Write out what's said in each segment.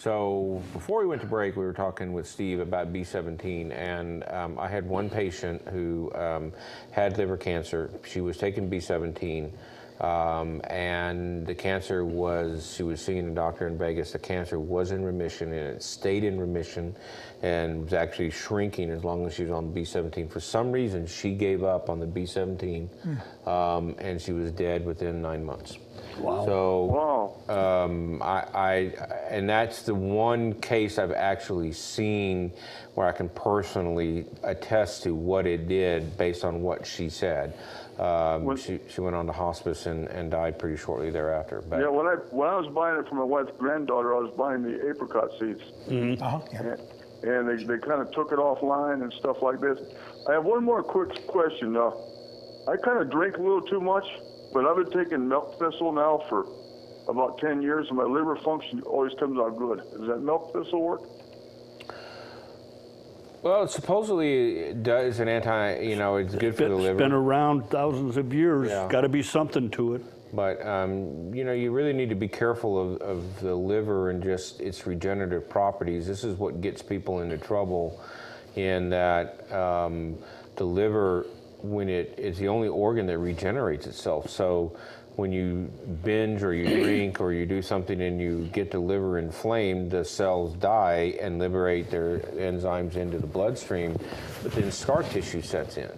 So before we went to break, we were talking with Steve about B17, and I had one patient who had liver cancer. She was taking B17, and the cancer was, she was seeing a doctor in Vegas, the cancer was in remission, and it stayed in remission, and was actually shrinking as long as she was on B17. For some reason, she gave up on the B17, and she was dead within 9 months. Wow. So, and that's the one case I've actually seen where I can personally attest to what it did based on what she said. She went on to hospice and died pretty shortly thereafter. But yeah, when I was buying it for my wife's granddaughter, I was buying the apricot seeds. Mm-hmm. And they kind of took it offline and stuff like this. I have one more quick question. I kind of drink a little too much, but I've been taking milk thistle now for about 10 years, and my liver function always comes out good. Does that milk thistle work? Well, supposedly it does an it's good for the liver. It's been around thousands of years. Yeah. Got to be something to it. But, you really need to be careful of the liver and just its regenerative properties. This is what gets people into trouble, in that the liver, when it's the only organ that regenerates itself. So when you binge or you drink or you do something and you get the liver inflamed, the cells die and liberate their enzymes into the bloodstream, but then scar tissue sets in.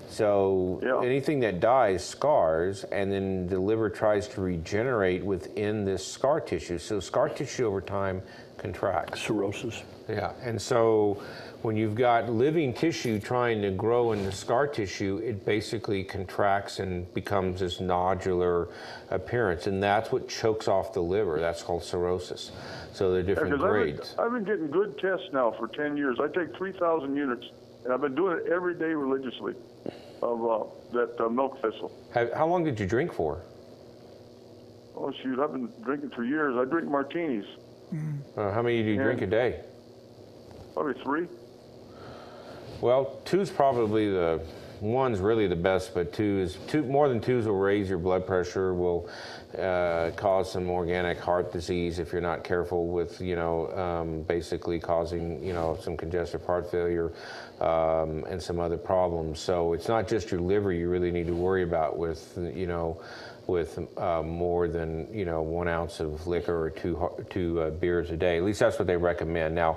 So anything that dies scars, and then the liver tries to regenerate within this scar tissue. So scar tissue over time contracts. Cirrhosis. Yeah, and so when you've got living tissue trying to grow in the scar tissue, it basically contracts and becomes this nodular appearance, and that's what chokes off the liver. That's called cirrhosis. So they're different grades. I've been getting good tests now for 10 years. I take 3,000 units, and I've been doing it every day religiously of that milk thistle. How long did you drink for? Oh, shoot, I've been drinking for years. I drink martinis. How many do you drink a day? Probably 3. Well, 2's probably one's really the best, but more than 2's will raise your blood pressure, will cause some organic heart disease if you're not careful with, basically causing, some congestive heart failure and some other problems. So it's not just your liver you really need to worry about with, with more than 1 ounce of liquor or two beers a day. At least that's what they recommend. Now,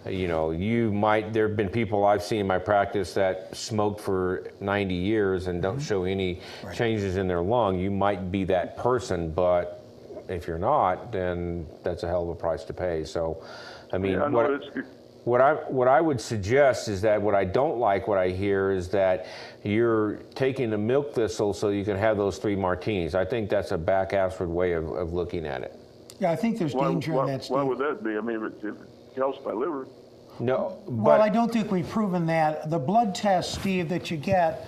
there have been people I've seen in my practice that smoked for 90 years and don't show any changes in their lung. You might be that person, but if you're not, then that's a hell of a price to pay. So, I mean, what I would suggest is that what I don't like, what I hear, is that you're taking the milk thistle so you can have those 3 martinis. I think that's a back-assward way of looking at it. Yeah, I think there's danger in that, Steve. Why would that be? I mean, it helps my liver. No, well, I don't think we've proven that. The blood tests, Steve, that you get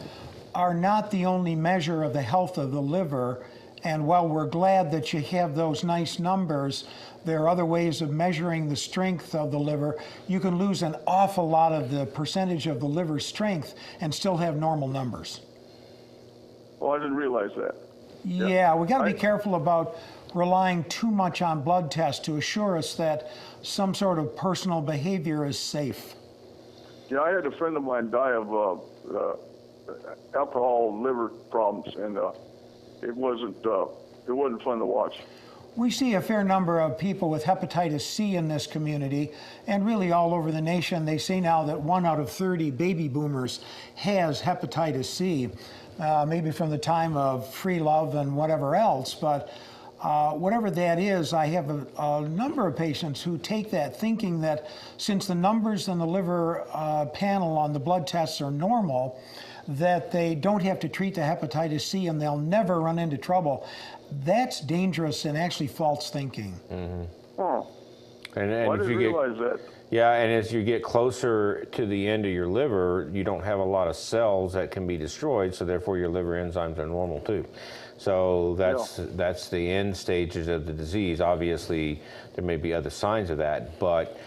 are not the only measure of the health of the liver. And while we're glad that you have those nice numbers, there are other ways of measuring the strength of the liver. You can lose an awful lot of the percentage of the liver strength and still have normal numbers. Well, I didn't realize that. Yeah, we got to be careful about relying too much on blood tests to assure us that some sort of personal behavior is safe. Yeah, I had a friend of mine die of alcohol liver problems, and it wasn't fun to watch. We see a fair number of people with hepatitis C in this community, and really all over the nation. They say now that 1 out of 30 baby boomers has hepatitis C, maybe from the time of free love and whatever else, but whatever that is, I have a number of patients who take that thinking that since the numbers in the liver panel on the blood tests are normal, that they don't have to treat the hepatitis C and they'll never run into trouble. That's dangerous and actually false thinking. Mm-hmm. Oh, and I didn't realize that. Yeah, and as you get closer to the end of your liver, you don't have a lot of cells that can be destroyed, so therefore your liver enzymes are normal too. So that's the end stages of the disease. Obviously, there may be other signs of that, but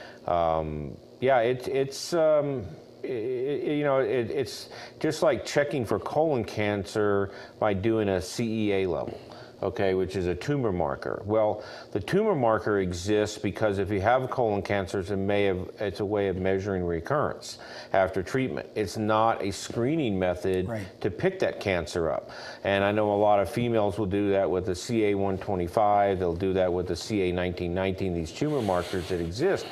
it's just like checking for colon cancer by doing a CEA level. okay, which is a tumor marker. Well, the tumor marker exists because if you have colon cancers, it's a way of measuring recurrence after treatment. It's not a screening method to pick that cancer up. And I know a lot of females will do that with the CA125, they'll do that with the CA1919, these tumor markers that exist.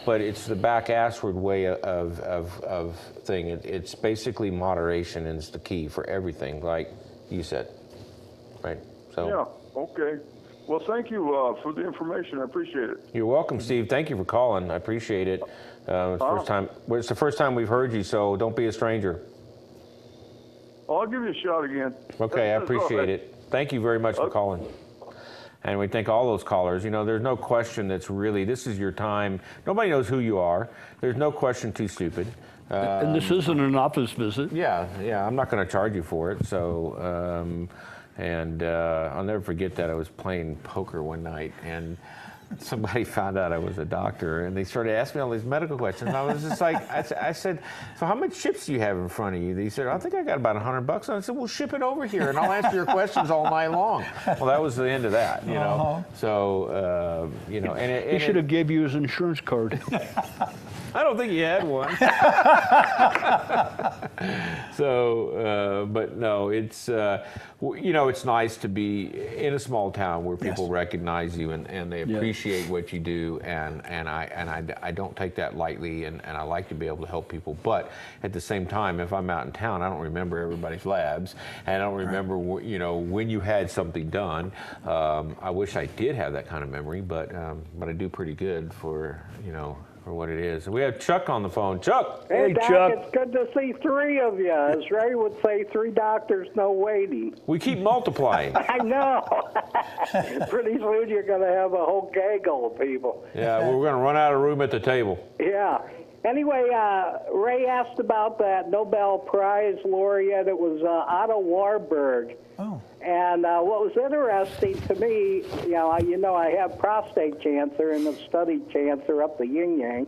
But it's the back-assward way of thing. It's basically moderation is the key for everything, like you said, right? So. Yeah, okay. Well, thank you for the information. I appreciate it. You're welcome, Steve. Thank you for calling. I appreciate it. It's the first time we've heard you, so don't be a stranger. I'll give you a shot again. Okay, I appreciate it. Thank you very much for calling. And we thank all those callers. You know, there's no question that's really, this is your time. Nobody knows who you are. There's no question too stupid. And this isn't an office visit. Yeah, I'm not going to charge you for it. So, I'll never forget that I was playing poker one night and somebody found out I was a doctor and they started asking me all these medical questions. And I was just like, I said, so how much chips do you have in front of you? They said, I think I got about $100. And I said, well, ship it over here and I'll answer your questions all night long. Well, that was the end of that, you know. So, you know. And He should have gave you his insurance card. I don't think he had one. So, but no, it's, you know, it's nice to be in a small town where people recognize you and they appreciate what you do. And I don't take that lightly and I like to be able to help people. But at the same time, if I'm out in town, I don't remember everybody's labs and I don't remember, you know, when you had something done. I wish I did have that kind of memory, but I do pretty good for, you know, for what it is. We have Chuck on the phone. Chuck! Hey, Doc, Chuck. it's good to see three of you. As Ray would say, 3 doctors, no waiting. We keep multiplying. I know. Pretty soon you're going to have a whole gaggle of people. Yeah, we're going to run out of room at the table. Yeah. Anyway, Ray asked about that Nobel Prize laureate. It was Otto Warburg. Oh. And what was interesting to me, you know, I have prostate cancer and have studied cancer up the yin-yang.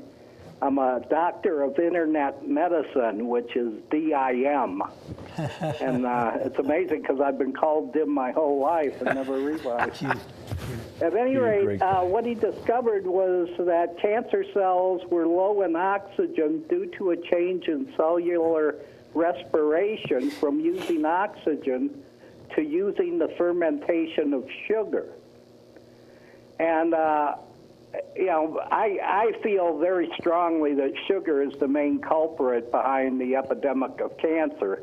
I'm a doctor of internet medicine, which is DIM. And it's amazing because I've been called DIM my whole life and never realized. At any rate, what he discovered was that cancer cells were low in oxygen due to a change in cellular respiration from using oxygen to using the fermentation of sugar. And, you know, I feel very strongly that sugar is the main culprit behind the epidemic of cancer.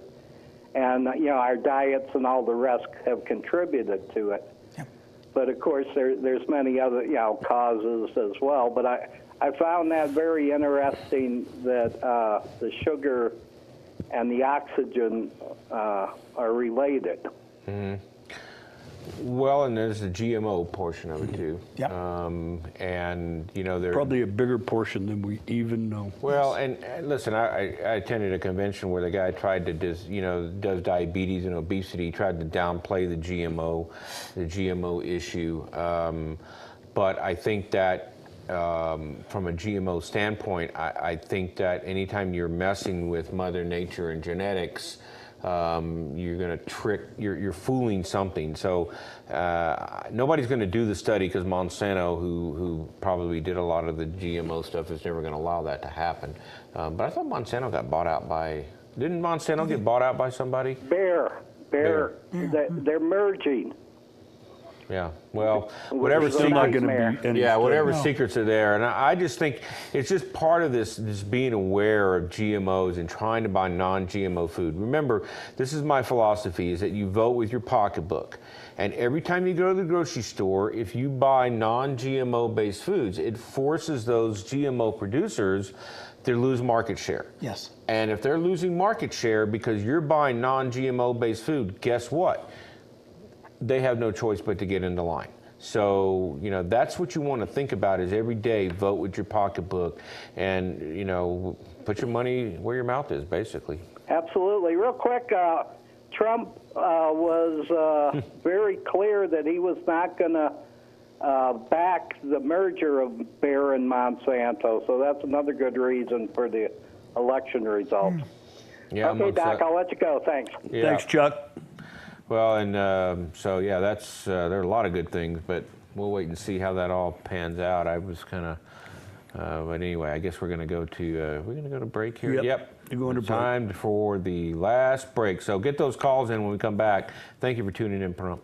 And, you know, our diets and all the rest have contributed to it. Yep. But, of course, there's many other, you know, causes as well. But I found that very interesting that the sugar and the oxygen are related. Mm-hmm. Well, and there's the GMO portion of it too. Yep. And you know, there's Probably a bigger portion than we even know. Well, and listen, I attended a convention where the guy tried to does diabetes and obesity, tried to downplay the GMO issue. But I think that from a GMO standpoint, I think that anytime you're messing with Mother Nature and genetics, you're going to you're fooling something. So nobody's going to do the study because Monsanto, who probably did a lot of the GMO stuff, is never going to allow that to happen. But I thought Monsanto got bought out by, didn't Monsanto get bought out by somebody? Bayer. They're merging. Yeah, well, whatever There's not going to be any. Yeah, whatever secrets are there. And I just think it's just part of this being aware of GMOs and trying to buy non-GMO food. Remember, this is my philosophy, is that you vote with your pocketbook. And every time you go to the grocery store, if you buy non-GMO based foods, it forces those GMO producers to lose market share. Yes. And if they're losing market share because you're buying non-GMO based food, guess what? They have no choice but to get into line. So, you know, that's what you want to think about, is every day vote with your pocketbook and, you know, put your money where your mouth is, basically. Absolutely. Real quick, Trump was very clear that he was not going to back the merger of Bayer and Monsanto. So that's another good reason for the election results. Yeah, okay, Doc, I'll let you go. Thanks. Yeah. Thanks, Chuck. Well, and so yeah, that's there are a lot of good things, but we'll wait and see how that all pans out. I was kind of, but anyway, I guess we're going to go to break here. Yep. You're going to break. Time for the last break. So get those calls in when we come back. Thank you for tuning in, Pahrump.